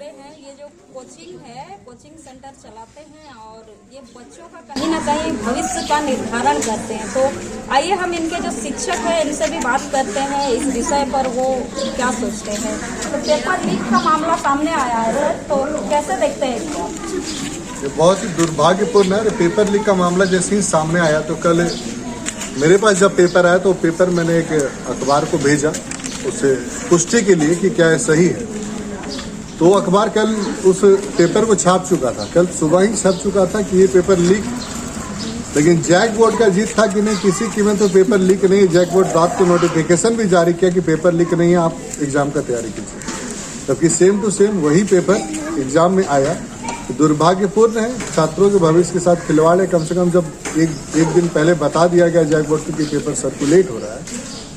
वाले हैं, ये जो कोचिंग है, कोचिंग सेंटर चलाते हैं और ये बच्चों का कहीं ना कहीं भविष्य का निर्धारण करते हैं। तो आइए हम इनके जो शिक्षक हैं इनसे भी बात करते हैं इस विषय पर, वो क्या सोचते हैं। तो पेपर लीक का मामला सामने आया है सर, तो कैसे देखते हैं इसको? ये बहुत ही दुर्भाग्यपूर्ण है। पेपर लीक का मामला जैसे ही सामने आया तो कल मेरे पास जब पेपर आया तो पेपर मैंने एक अखबार को भेजा उसे पुष्टि के लिए कि क्या है सही है। तो अखबार कल उस पेपर को छाप चुका था, कल सुबह ही छप चुका था कि ये पेपर लीक। लेकिन जैक बोर्ड का जीत था कि नहीं, किसी कीमत पे पेपर लीक नहीं। जैक बोर्ड रात को नोटिफिकेशन भी जारी किया कि पेपर लीक नहीं है, आप एग्जाम का तैयारी कीजिए। जबकि सेम टू सेम वही पेपर एग्जाम में आया। तो दुर्भाग्यपूर्ण है, छात्रों के भविष्य के साथ खिलवाड़ है। कम से कम जब एक दिन पहले बता दिया गया जैक बोर्ड को कि पेपर सर्कुलेट हो रहा है,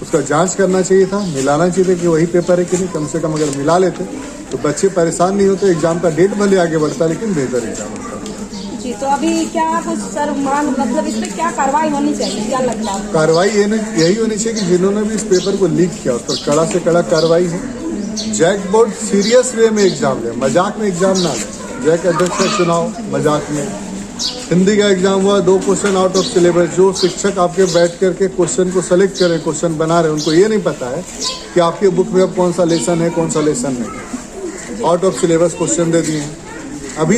उसका जांच करना चाहिए था, मिलाना चाहिए था कि वही पेपर है कि नहीं। कम से कम अगर मिला लेते तो बच्चे परेशान नहीं होते, एग्जाम का डेट भले आगे बढ़ता लेकिन बेहतर एग्जाम होता। जी, तो अभी क्या कुछ सर मतलब इस पर क्या कार्रवाई होनी चाहिए, क्या लगता है? कार्रवाई यही होनी चाहिए कि जिन्होंने भी इस पेपर को लीक किया उस पर कड़ा से कड़ा कार्रवाई है। जैक बोर्ड सीरियस वे में एग्जाम ले, मजाक में एग्जाम ना ले। जैक अध्यक्ष का चुनाव मजाक में। हिंदी का एग्जाम हुआ, 2 क्वेश्चन आउट ऑफ सिलेबस। जो शिक्षक आपके बैठ करके क्वेश्चन को सेलेक्ट करें, क्वेश्चन बना रहे हैं, उनको ये नहीं पता है कि आपके बुक में अब कौन सा लेसन है, कौन सा लेसन नहीं। आउट ऑफ सिलेबस क्वेश्चन दे दिए हैं। अभी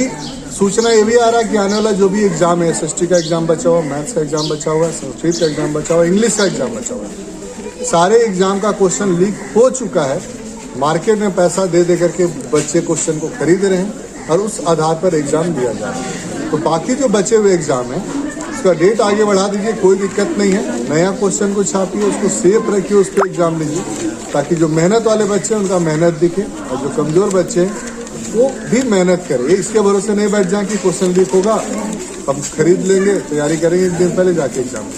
सूचना ये भी आ रहा है कि आने वाला जो भी एग्जाम है, SST का एग्जाम बचा हुआ, मैथ्स का एग्जाम बचा हुआ है, संस्कृत का एग्जाम बचा हुआ है, इंग्लिश का एग्जाम बचा हुआ है, सारे एग्जाम का क्वेश्चन लीक हो चुका है। मार्केट में पैसा दे दे करके बच्चे क्वेश्चन को खरीद रहे हैं और उस आधार पर एग्जाम दिया जा रहा है। तो बाकी जो बचे हुए एग्जाम है उसका डेट आगे बढ़ा दीजिए, कोई दिक्कत नहीं है। नया क्वेश्चन को छापिए, उसको सेफ रखिए, उस पर एग्जाम लीजिए, ताकि जो मेहनत वाले बच्चे हैं उनका मेहनत दिखे और जो कमजोर बच्चे हैं वो भी मेहनत करें। इसके भरोसे नहीं बैठ जाए कि क्वेश्चन लीक होगा, हम खरीद लेंगे, तैयारी करेंगे, एक दिन पहले जाके एग्जाम।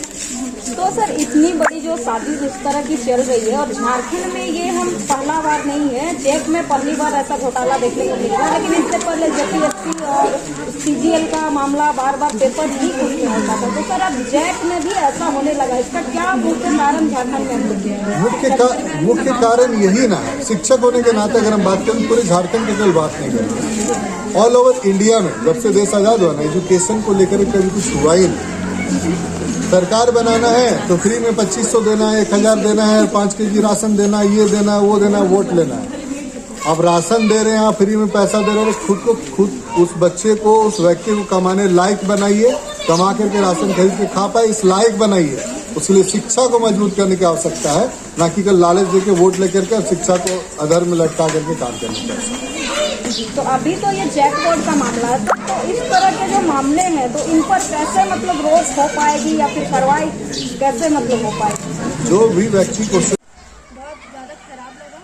तो सर इतनी बड़ी जो साजिश इस तरह की चल रही है और झारखंड में ये हम पहला बार नहीं है, जैक में पहली बार ऐसा घोटाला देखने को मिला है। लेकिन इससे पहले JPSC और CGL का मामला बार बार पेपर लीक होता था। तो सर अब जैक में भी ऐसा होने लगा, इसका क्या मुख्य कारण झारखंड में हम मुख्य कारण यही ना है। शिक्षक होने के नाते अगर हम बात करें, पूरे झारखंड की केवल बात नहीं करें, ऑल ओवर इंडिया में जब से देश आजाद हुआ ना, एजुकेशन को लेकर कभी कुछ हुआ ही नहीं। सरकार बनाना है तो फ्री में 2500 देना है, 1000 देना है, 5 kg राशन देना है, ये देना है, वो देना है, वोट लेना है। अब राशन दे रहे हैं, आप फ्री में पैसा दे रहे हैं, खुद उस बच्चे को, उस व्यक्ति को कमाने लायक बनाइए, कमा करके राशन खरीद के खा पाए, इस लायक बनाइए। उसके लिए शिक्षा को मजबूत करने की आवश्यकता है, ना कि कल लालच देके वोट लेकर के शिक्षा को अधर में लटका करके काम करने की आवश्यकता है। तो अभी तो ये जैक बोर्ड का मामला है, तो इस तरह के जो मामले हैं तो इन पर कैसे मतलब रोक हो पाएगी या फिर कार्रवाई कैसे मतलब हो पाएगी? जो भी व्यक्ति को बहुत ज़्यादा खराब लगा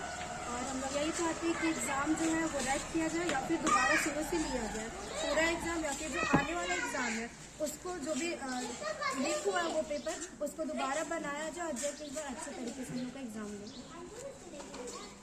और हम लोग यही चाहते हैं कि एग्ज़ाम जो है वो रद्द किया जाए या फिर दोबारा शुरू से लिया जाए पूरा एग्ज़ाम, या फिर जो आने वाला एग्ज़ाम है उसको जो भी लीक हुआ है वो पेपर उसको दोबारा बनाया जाए और जब एक बार अच्छे तरीके से हम लोग का एग्ज़ाम लें।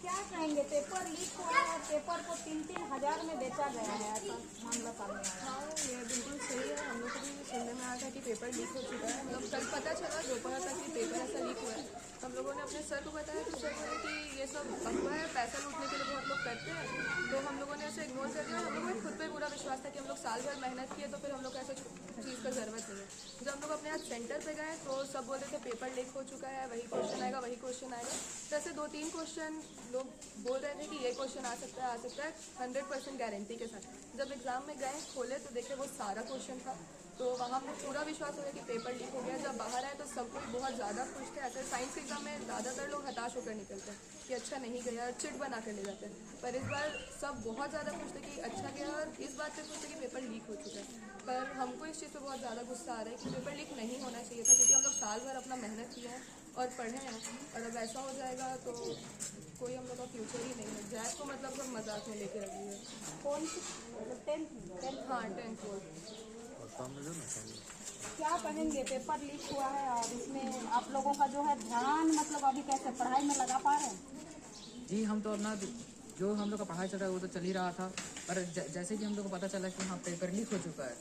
क्या कहेंगे, पेपर लीक हुआ और पेपर को 3-3 हज़ार में बेचा गया है, ऐसा मामला सामने आया? हाँ, ये बिल्कुल सही है। हम लोग को भी सुनने में आया था कि पेपर लीक हो चुका है। हम लोग कल पता चला दोपहर तक कि पेपर ऐसा लीक हुआ है। हम लोगों ने अपने सर को बताया तो सर बोले कि ये सब अफवाह है, पैसा लूटने के लिए बहुत लोग करते हैं। तो हम लोगों ने उसे इग्नोर कर दिया। हम लोगों को खुद पे पूरा विश्वास था कि हम लोग साल भर मेहनत किए तो फिर हम लोग को ऐसा चीज़ का ज़रूरत नहीं है। जब हम लोग अपने यहाँ सेंटर पे गए तो सब बोल रहे थे पेपर लीक हो चुका है, वही क्वेश्चन आएगा, वही क्वेश्चन आएगा। तो ऐसे 2-3 क्वेश्चन लोग बोल रहे थे कि ये क्वेश्चन आ सकता है 100% गारंटी के साथ। जब एग्ज़ाम में गए खोले तो देखे वो सारा क्वेश्चन था। तो वहाँ पर पूरा विश्वास हो गया कि पेपर लीक हो गया। जब बाहर आए तो सब कोई बहुत ज़्यादा खुश थे। ऐसे साइंस के एग्जाम में ज़्यादातर लोग हताश होकर निकलते हैं कि अच्छा नहीं गया और चिट बना कर ले जाते हैं, पर इस बार सब बहुत ज़्यादा खुश थे कि अच्छा गया और इस बात से खुश थे कि पेपर लीक हो चुका है। पर हमको इस चीज़ पर बहुत ज़्यादा गुस्सा आ रहा है कि पेपर लीक नहीं होना चाहिए था, क्योंकि हम लोग साल भर अपना मेहनत किए हैं और पढ़े हैं, और अब ऐसा हो जाएगा तो कोई हम लोग का फ्यूचर ही नहीं है। जैक को मतलब सब मजाक में लेके रखी है। कौन सी 10th? हाँ, 10th बोर्ड। क्या कहेंगे, पेपर लीक हुआ है और इसमें आप लोगों का जो है ध्यान मतलब अभी कैसे पढ़ाई में लगा पा रहे हैं? जी, हम तो अपना जो हम लोग का पढ़ाई चल रहा है वो तो चल ही रहा था, पर जैसे कि हम लोग को पता चला कि हाँ पेपर लीक हो चुका है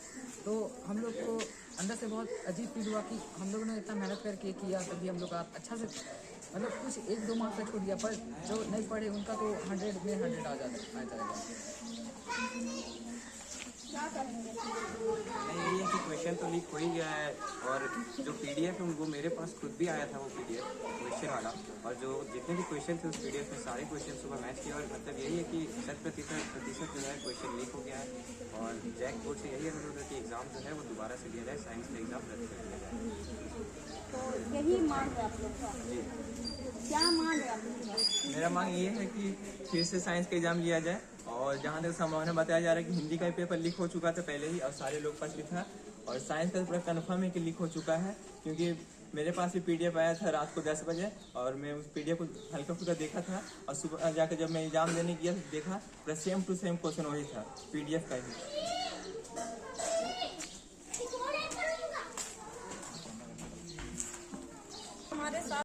तो हम लोग को अंदर से बहुत अजीब फील हुआ कि हम लोगों ने इतना मेहनत करके किया, तभी हम लोग का अच्छा से मतलब कुछ 1-2 मार्क्स का छूट गया, पर जो नहीं पढ़े उनका तो 100 में 100 आ जाएगा। क्या करेंगे? नहीं, ये है कि क्वेश्चन तो लीक हो ही गया है, और जो पीडीएफ है वो मेरे पास खुद भी आया था, वो पीडीएफ क्वेश्चन वाला, और जो जितने भी क्वेश्चन थे उस पीडीएफ में सारे क्वेश्चन सुबह मैच किया, और मतलब यही है कि 100% जो है क्वेश्चन लीक हो गया है, और जैक बोर्ड से यही अनुरोध है कि एग्ज़ाम जो है वो दोबारा से लिया जाए, साइंस का एग्ज़ाम रद्द कर दिया जाए। तो यही मांग है आप लोग का, क्या मांग है आप लोग का? मेरा मांग ये है कि फिर से साइंस का एग्ज़ाम लिया जाए, और जहाँ तक संभावना बताया जा रहा है कि हिंदी का पेपर लीक हो चुका था पहले ही, और सारे लोग पास भी था, और साइंस का पूरा कन्फर्म है कि लीक हो चुका है, क्योंकि मेरे पास भी पीडीएफ आया था रात को 10 बजे, और मैं उस पीडीएफ को हल्का फुल्का देखा था, और सुबह जाकर जब मैं एग्जाम देने गया देखा पूरा सेम टू सेम क्वेश्चन वही था पीडीएफ का ही। हमारे साथ